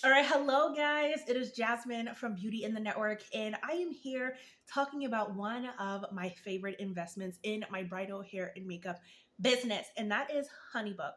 All right, hello guys. It is Jasmine from Beauty in the Network, and I am here talking about one of my favorite investments in my bridal hair and makeup business, and that is Honeybook.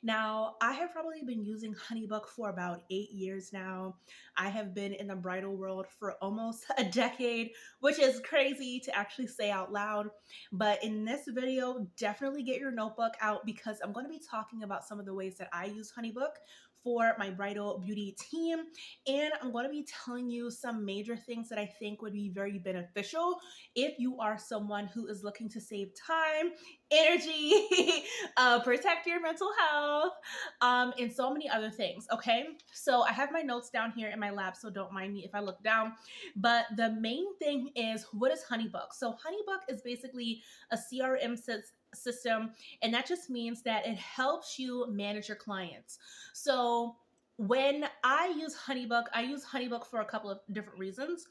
Now, I have probably been using Honeybook for about 8 years now. I have been in the bridal world for almost a decade, which is crazy to actually say out loud. But in this video, definitely get your notebook out because I'm going to be talking about some of the ways that I use Honeybook for my bridal beauty team. And I'm going to be telling you some major things that I think would be very beneficial if you are someone who is looking to save time, energy, protect your mental health, and so many other things. Okay. So I have my notes down here in my lap, so don't mind me if I look down. But the main thing is, what is Honeybook? So Honeybook is basically a CRM system, and that just means that it helps you manage your clients. So when I use Honeybook for a couple of different reasons.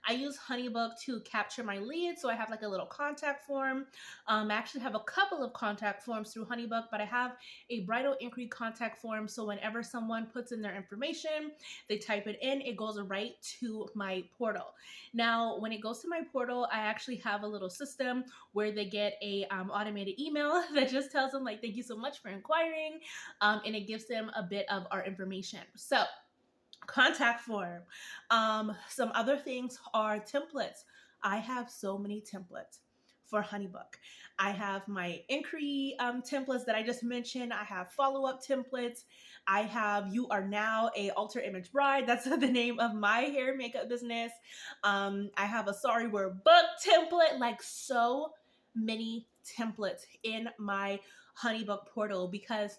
I use Honeybook to capture my leads, so I have like a little contact form. I actually have a couple of contact forms through Honeybook, but I have a bridal inquiry contact form, so whenever someone puts in their information, they type it in, it goes right to my portal. Now, when it goes to my portal, I actually have a little system where they get a automated email that just tells them like, thank you so much for inquiring, and it gives them a bit of our information. So contact form. Some other things are templates. I have so many templates for Honeybook. I have my inquiry templates that I just mentioned. I have follow-up templates. I have You Are Now a Alter Image Bride. That's the name of my hair and makeup business. I have a Sorry We're Booked template, like so many templates in my Honeybook portal, because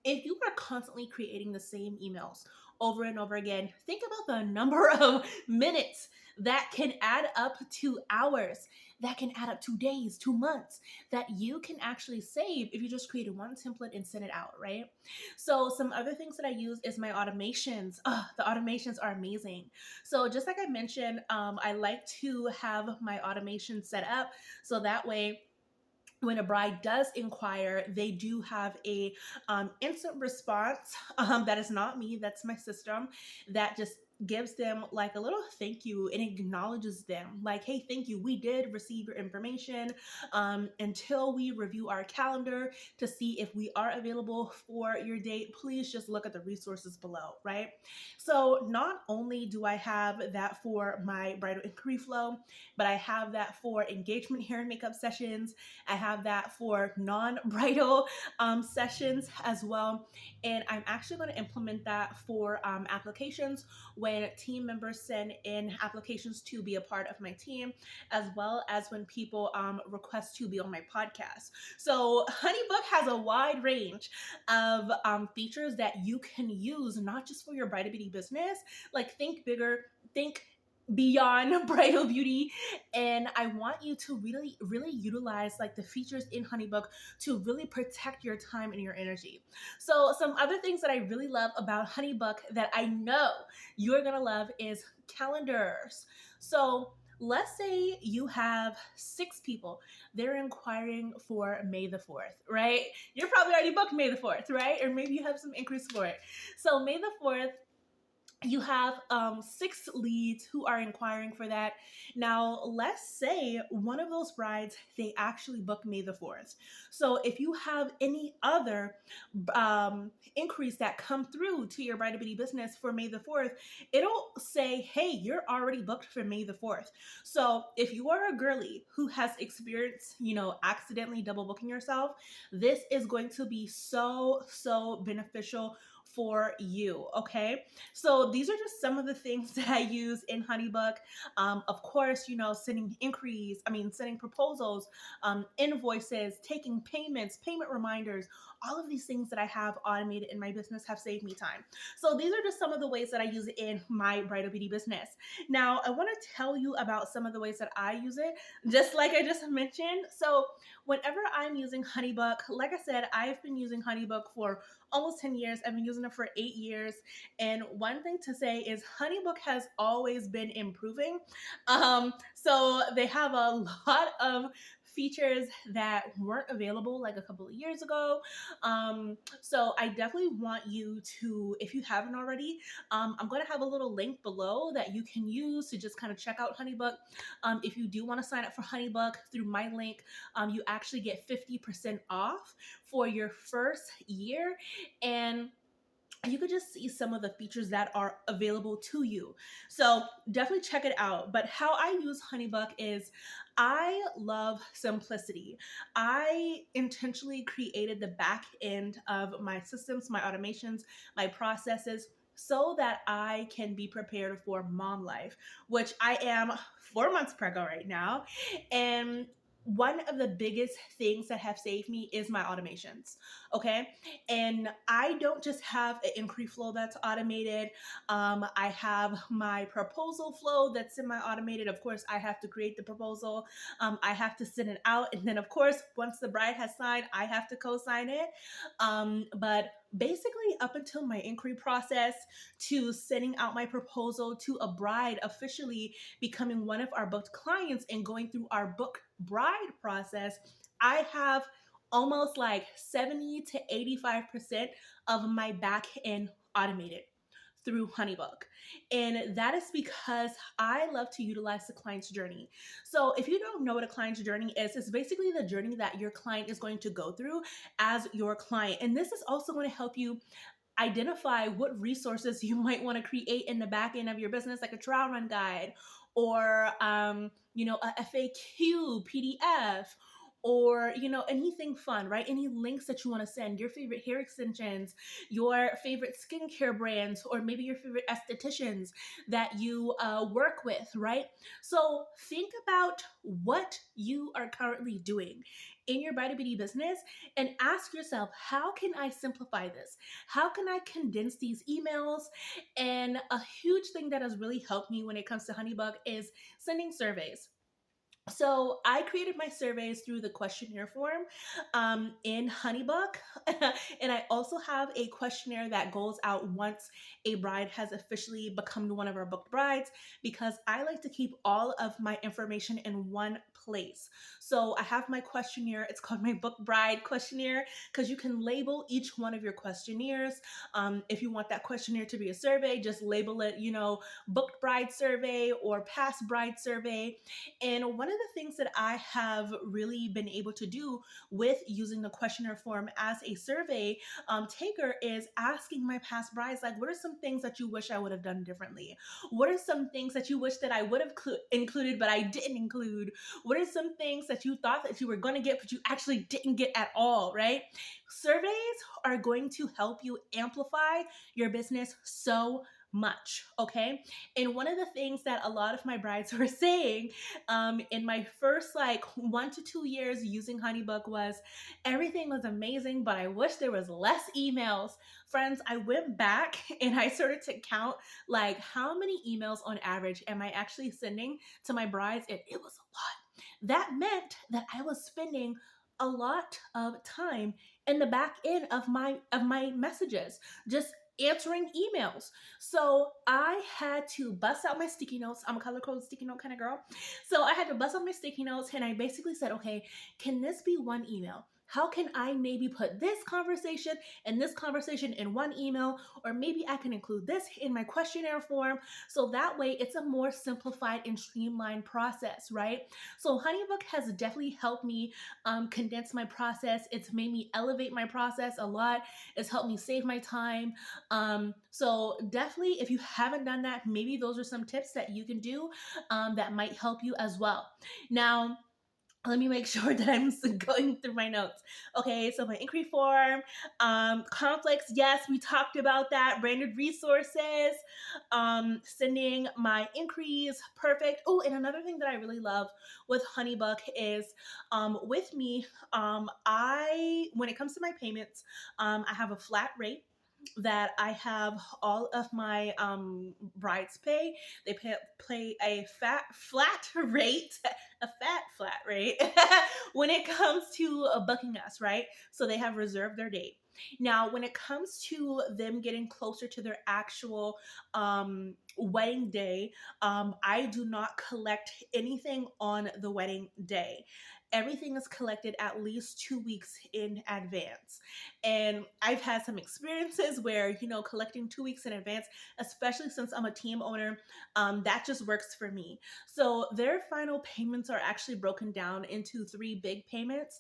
if you are constantly creating the same emails over and over again, think about the number of minutes that can add up to hours, that can add up to days, to months, that you can actually save if you just create one template and send it out, right? So some other things that I use is my automations. The automations are amazing. So just like I mentioned, I like to have my automation set up so that way when a bride does inquire, they do have a instant response. That is not me, that's my system, that just gives them like a little thank you and acknowledges them like, hey, thank you, we did receive your information. Until we review our calendar to see if we are available for your date, please just look at the resources below, right? So not only do I have that for my bridal inquiry flow, but I have that for engagement hair and makeup sessions. I have that for non-bridal sessions as well. And I'm actually going to implement that for applications when team members send in applications to be a part of my team, as well as when people request to be on my podcast. So Honeybook has a wide range of features that you can use, not just for your bridal beauty business. Like, think bigger, think beyond bridal beauty, and I want you to really utilize like the features in Honeybook to really protect your time and your energy. So some other things that I really love about Honeybook that I know you're gonna love is calendars. So let's say you have 6 people, they're inquiring for May the 4th, right? You're probably already booked May the 4th, right? Or maybe you have some inquiries for it. So May the 4th, you have 6 leads who are inquiring for that. Now, let's say one of those brides, they actually book May the 4th. So if you have any other inquiries that come through to your bridal beauty business for May the 4th, it'll say, hey, you're already booked for May the 4th. So if you are a girly who has experienced, accidentally double booking yourself, this is going to be so beneficial for you, okay? So these are just some of the things that I use in Honeybook. Of course, sending proposals, invoices, taking payments, payment reminders, all of these things that I have automated in my business have saved me time. So these are just some of the ways that I use it in my bridal beauty business. Now, I want to tell you about some of the ways that I use it, just like I just mentioned. So whenever I'm using Honeybook, like I said, I've been using Honeybook for almost 10 years. I've been using it for 8 years. And one thing to say is Honeybook has always been improving. So they have a lot of features that weren't available like a couple of years ago. So I definitely want you to, if you haven't already, I'm going to have a little link below that you can use to just kind of check out Honeybook. If you do want to sign up for Honeybook through my link, you actually get 50% off for your first year. And you could just see some of the features that are available to you. So definitely check it out. But how I use Honeybook is I love simplicity. I intentionally created the back end of my systems, my automations, my processes so that I can be prepared for mom life, which I am 4 months pregnant right now. And one of the biggest things that have saved me is my automations. Okay. And I don't just have an inquiry flow that's automated. I have my proposal flow that's semi-automated. Of course, I have to create the proposal. I have to send it out. And then, of course, once the bride has signed, I have to co-sign it. But basically, up until my inquiry process to sending out my proposal to a bride officially becoming one of our booked clients and going through our book bride process, I have almost like 70 to 85% of my back end automated through Honeybook. And that is because I love to utilize the client's journey. So if you don't know what a client's journey is, it's basically the journey that your client is going to go through as your client. And this is also going to help you identify what resources you might want to create in the back end of your business, like a trial run guide or, a FAQ PDF or, anything fun, right? Any links that you want to send, your favorite hair extensions, your favorite skincare brands, or maybe your favorite estheticians that you work with, right? So think about what you are currently doing in your bridal beauty business and ask yourself, how can I simplify this? How can I condense these emails? And a huge thing that has really helped me when it comes to Honeybook is sending surveys. So I created my surveys through the questionnaire form in Honeybook. And I also have a questionnaire that goes out once a bride has officially become one of our booked brides, because I like to keep all of my information in one place. So I have my questionnaire. It's called my book bride questionnaire, because you can label each one of your questionnaires. If you want that questionnaire to be a survey, just label it, booked bride survey or past bride survey. And one of the things that I have really been able to do with using the questionnaire form as a survey taker is asking my past brides, like, what are some things that you wish I would have done differently? What are some things that you wish that I would have included, but I didn't include? What are some things that you thought that you were going to get, but you actually didn't get at all, right? Surveys are going to help you amplify your business so much, okay? And one of the things that a lot of my brides were saying in my first like 1 to 2 years using Honeybook was everything was amazing, but I wish there was less emails. Friends, I went back and I started to count like how many emails on average am I actually sending to my brides, and it was a lot. That meant that I was spending a lot of time in the back end of my messages, just answering emails. So I had to bust out my sticky notes. I'm a color code sticky note kind of girl. So I had to bust out my sticky notes and I basically said, okay, can this be one email? How can I maybe put this conversation and this conversation in one email? Or maybe I can include this in my questionnaire form. So that way it's a more simplified and streamlined process, right? So Honeybook has definitely helped me condense my process. It's made me elevate my process a lot. It's helped me save my time. So definitely, if you haven't done that, maybe those are some tips that you can do that might help you as well. Now, let me make sure that I'm going through my notes. Okay, so my inquiry form, conflicts, yes, we talked about that. Branded resources, sending my inquiries, perfect. Oh, and another thing that I really love with Honeybook is with me, when it comes to my payments, I have a flat rate that I have all of my brides pay. They pay a flat rate, a flat rate when it comes to booking us, right? So they have reserved their date. Now, when it comes to them getting closer to their actual wedding day, I do not collect anything on the wedding day. everything is collected at least 2 weeks in advance. And I've had some experiences where, collecting 2 weeks in advance, especially since I'm a team owner, that just works for me. So their final payments are actually broken down into three big payments,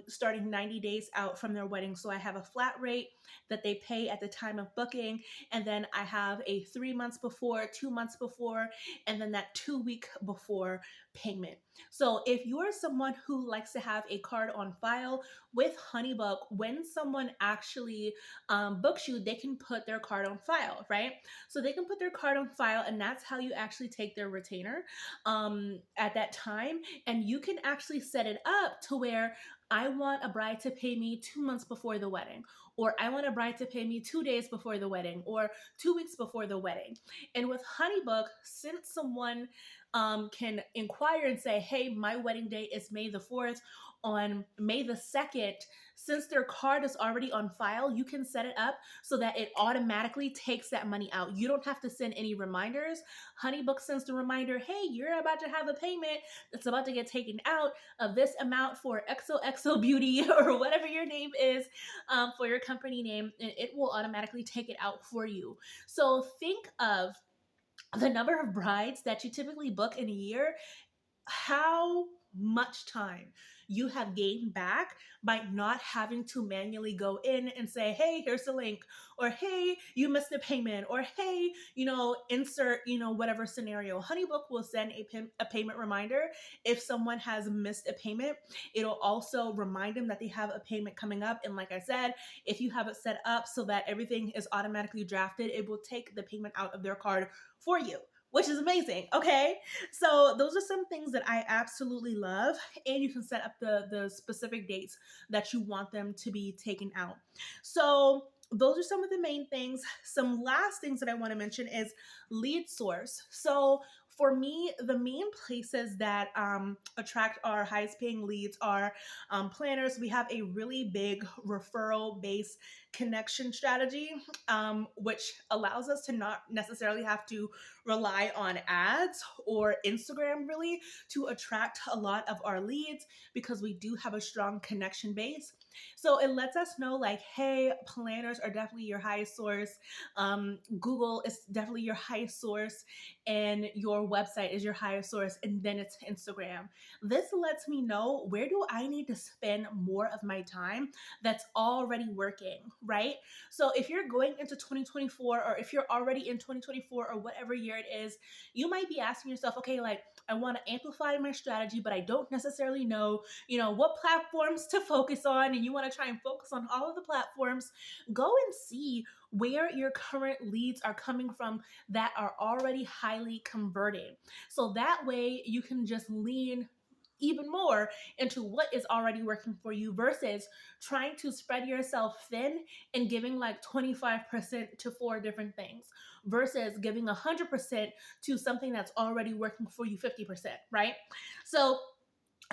starting 90 days out from their wedding. So I have a flat rate that they pay at the time of booking, and then I have a 3 months before, 2 months before, and then that 2 week before payment. So if you're someone who likes to have a card on file with Honeybook, when someone actually books you, they can put their card on file, right? So they can put their card on file, and that's how you actually take their retainer at that time. And you can actually set it up to where I want a bride to pay me 2 months before the wedding, or I want a bride to pay me 2 days before the wedding, or 2 weeks before the wedding. And with Honeybook, since someone can inquire and say, hey, my wedding date is May the 4th, on May the 2nd, since their card is already on file, you can set it up so that it automatically takes that money out. You don't have to send any reminders. Honeybook sends the reminder, hey, you're about to have a payment that's about to get taken out of this amount for XOXO Beauty or whatever your name is, for your company name, and it will automatically take it out for you. So think of the number of brides that you typically book in a year, how much time you have gained back by not having to manually go in and say, hey, here's the link, or hey, you missed a payment, or hey, insert, whatever scenario. Honeybook will send a payment reminder if someone has missed a payment. It'll also remind them that they have a payment coming up. And like I said, if you have it set up so that everything is automatically drafted, it will take the payment out of their card for you, which is amazing. Okay. So those are some things that I absolutely love. And you can set up the specific dates that you want them to be taken out. So those are some of the main things. Some last things that I want to mention is lead source. So for me, the main places that attract our highest paying leads are planners. We have a really big referral based connection strategy, which allows us to not necessarily have to rely on ads or Instagram really to attract a lot of our leads, because we do have a strong connection base. So it lets us know, like, hey, planners are definitely your highest source. Google is definitely your highest source, and your website is your highest source, and then it's Instagram. This lets me know, where do I need to spend more of my time that's already working, right? So if you're going into 2024, or if you're already in 2024 or whatever year it is, you might be asking yourself, okay, like, I want to amplify my strategy, but I don't necessarily know, what platforms to focus on, and you want to try and focus on all of the platforms. Go and see where your current leads are coming from that are already highly converting. So that way you can just lean even more into what is already working for you, versus trying to spread yourself thin and giving like 25% to four different things, versus giving 100% to something that's already working for you 50%, right? So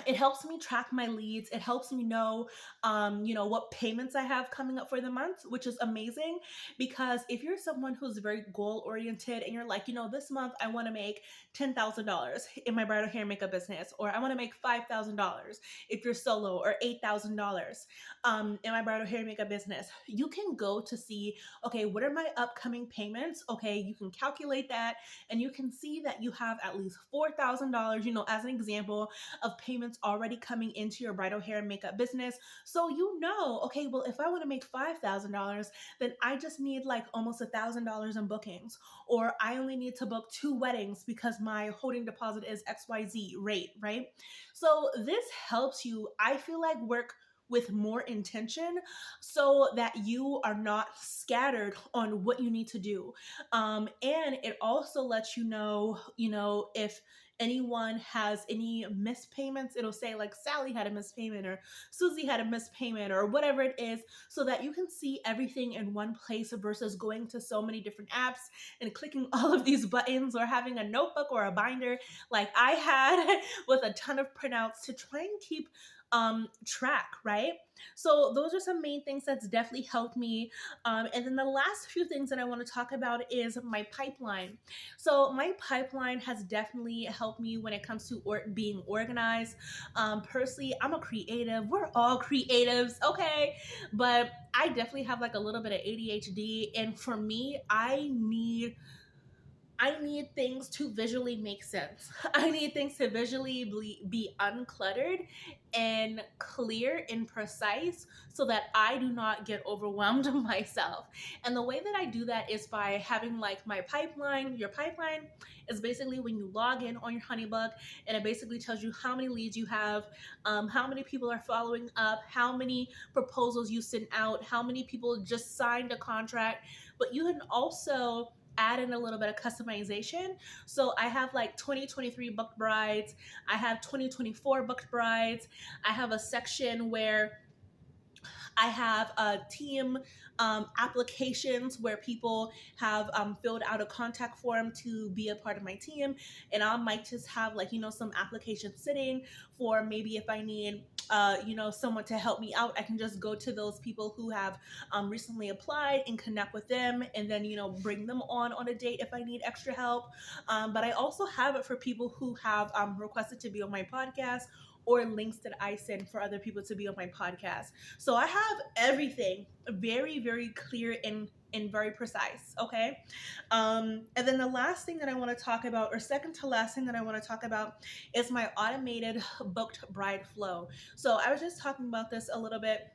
it helps me track my leads. It helps me know, what payments I have coming up for the month, which is amazing. Because if you're someone who's very goal oriented and you're like, this month I want to make $10,000 in my bridal hair and makeup business, or I want to make $5,000 if you're solo, or $8,000 in my bridal hair and makeup business, you can go to see, okay, what are my upcoming payments? Okay, you can calculate that, and you can see that you have at least $4,000, as an example, of payments already coming into your bridal hair and makeup business. So okay, well, if I want to make $5,000, then I just need like almost $1,000 in bookings, or I only need to book 2 weddings because my holding deposit is XYZ rate, right? So this helps you, I feel like, work with more intention, so that you are not scattered on what you need to do. And it also lets you know, if anyone has any missed payments, it'll say like Sally had a missed payment, or Susie had a missed payment, or whatever it is, so that you can see everything in one place, versus going to so many different apps and clicking all of these buttons, or having a notebook or a binder like I had with a ton of printouts to try and keep track, right? So those are some main things that's definitely helped me. And then the last few things that I want to talk about is my pipeline. So my pipeline has definitely helped me when it comes to being organized. Personally, I'm a creative. We're all creatives, okay? But I definitely have like a little bit of ADHD, and for me, I need things to visually make sense. I need things to visually be uncluttered and clear and precise so that I do not get overwhelmed myself. And the way that I do that is by having like my pipeline. Your pipeline is basically when you log in on your Honeybook, and it basically tells you how many leads you have, how many people are following up, how many proposals you sent out, how many people just signed a contract. But you can also add in a little bit of customization. So I have like 2023 booked brides, I have 2024 booked brides, I have a section where I have team applications where people have filled out a contact form to be a part of my team. And I might just have like, some applications sitting for maybe if I need, someone to help me out, I can just go to those people who have recently applied and connect with them, and then, bring them on a date if I need extra help. But I also have it for people who have requested to be on my podcast, or links that I send for other people to be on my podcast. So I have everything very, very clear and very precise. Okay. And then the last thing that I want to talk about, or second to last thing that I want to talk about, is my automated booked bride flow. So I was just talking about this a little bit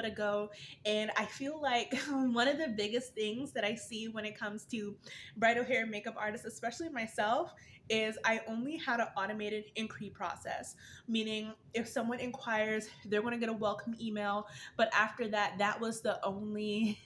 ago, and I feel like one of the biggest things that I see when it comes to bridal hair and makeup artists, especially myself, is I only had an automated inquiry process, meaning if someone inquires, they're going to get a welcome email. But after that, that was the only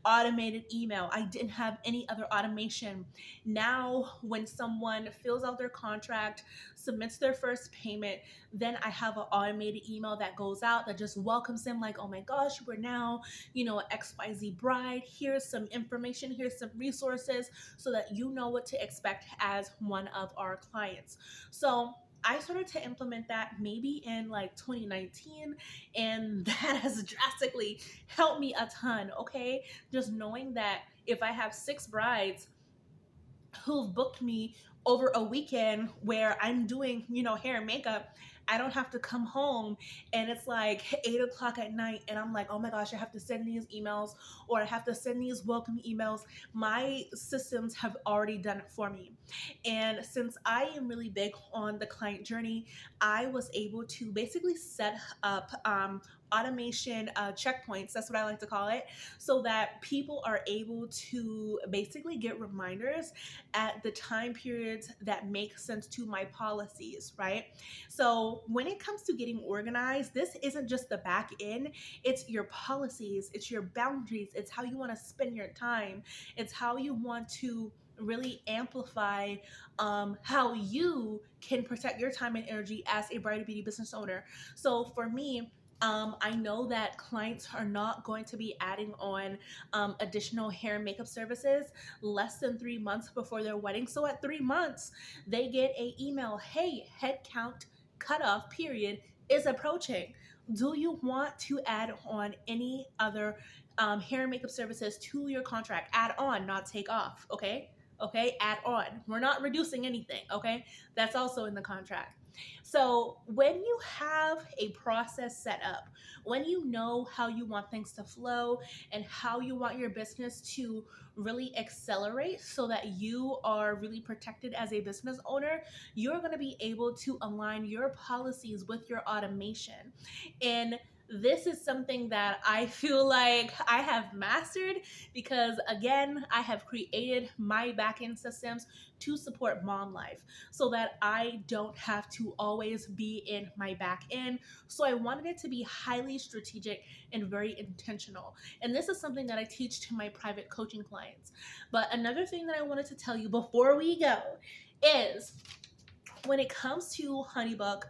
automated email. I didn't have any other automation. Now, when someone fills out their contract, submits their first payment, then I have an automated email that goes out that just welcomes them, like, oh my gosh, we're now, XYZ bride. Here's some information, here's some resources so that you know what to expect as one of our clients. So I started to implement that maybe in like 2019, and that has drastically helped me a ton. Okay. Just knowing that if I have 6 brides who've booked me over a weekend where I'm doing, hair and makeup, I don't have to come home and it's like 8 o'clock at night and I'm like, oh my gosh, I have to send these emails or I have to send these welcome emails. My systems have already done it for me. And since I am really big on the client journey, I was able to basically set up automation checkpoints, that's what I like to call it, so that people are able to basically get reminders at the time periods that make sense to my policies, right? So when it comes to getting organized, this isn't just the back end, it's your policies, it's your boundaries, it's how you want to spend your time, it's how you want to really amplify how you can protect your time and energy as a bridal beauty business owner. So for me, I know that clients are not going to be adding on additional hair and makeup services less than 3 months before their wedding. So at 3 months, they get a email, hey, head count cutoff period is approaching. Do you want to add on any other hair and makeup services to your contract? Add on, not take off. Okay. Okay. Add on. We're not reducing anything. Okay. That's also in the contract. So when you have a process set up, when you know how you want things to flow and how you want your business to really accelerate so that you are really protected as a business owner, you're going to be able to align your policies with your automation. And this is something that I feel like I have mastered because, again, I have created my backend systems to support mom life so that I don't have to always be in my back end. So I wanted it to be highly strategic and very intentional. And this is something that I teach to my private coaching clients. But another thing that I wanted to tell you before we go is when it comes to Honeybook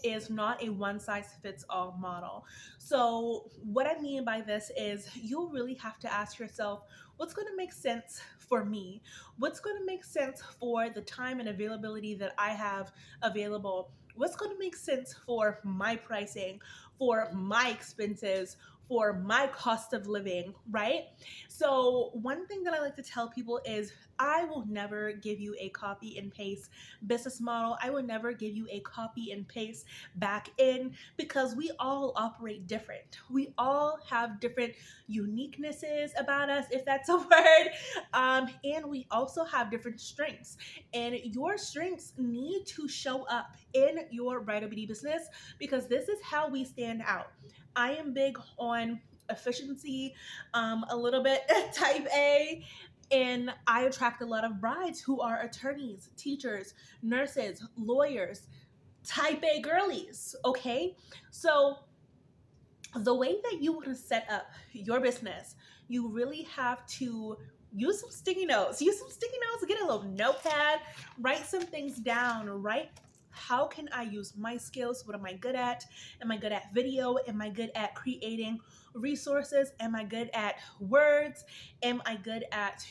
is not a one size fits all model. So, what I mean by this is you'll really have to ask yourself, what's going to make sense for me? What's going to make sense for the time and availability that I have available what's going to make sense for my pricing, for my expenses, for my cost of living, right? So, one thing that I like to tell people is I will never give you a copy and paste business model. I will never give you a copy and paste back in, because we all operate different. We all have different uniquenesses about us, if that's a word. And we also have different strengths. And your strengths need to show up in your bridal beauty business, because this is how we stand out. I am big on efficiency, a little bit type A, and I attract a lot of brides who are attorneys, teachers, nurses, lawyers, type A girlies. Okay, so the way that you want to set up your business, you really have to use some sticky notes. Use some sticky notes, get a little notepad, write some things down, right? How can I use my skills? What am I good at? Am I good at video? Am I good at creating resources? Am I good at words? Am I good at,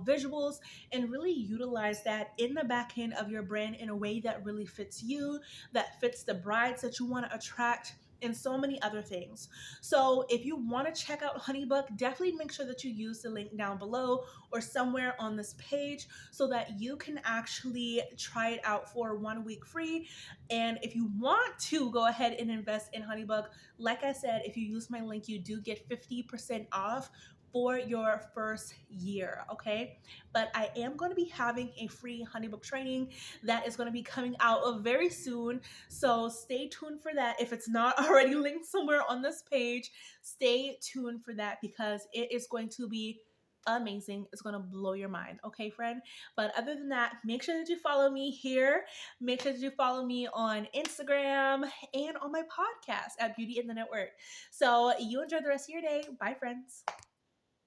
visuals? And really utilize that in the back end of your brand in a way that really fits you, that fits the brides that you want to attract, and so many other things. So if you want to check out Honeybook, definitely make sure that you use the link down below or somewhere on this page, so that you can actually try it out for 1 week free. And if you want to go ahead and invest in Honeybook, like I said, if you use my link, you do get 50% off for your first year, okay? But I am going to be having a free Honeybook training that is going to be coming out very soon. So stay tuned for that. If it's not already linked somewhere on this page, stay tuned for that, because it is going to be amazing. It's going to blow your mind. Okay, friend? But other than that, make sure that you follow me here. Make sure that you follow me on Instagram and on my podcast at Beauty in the Network. So you enjoy the rest of your day. Bye, friends.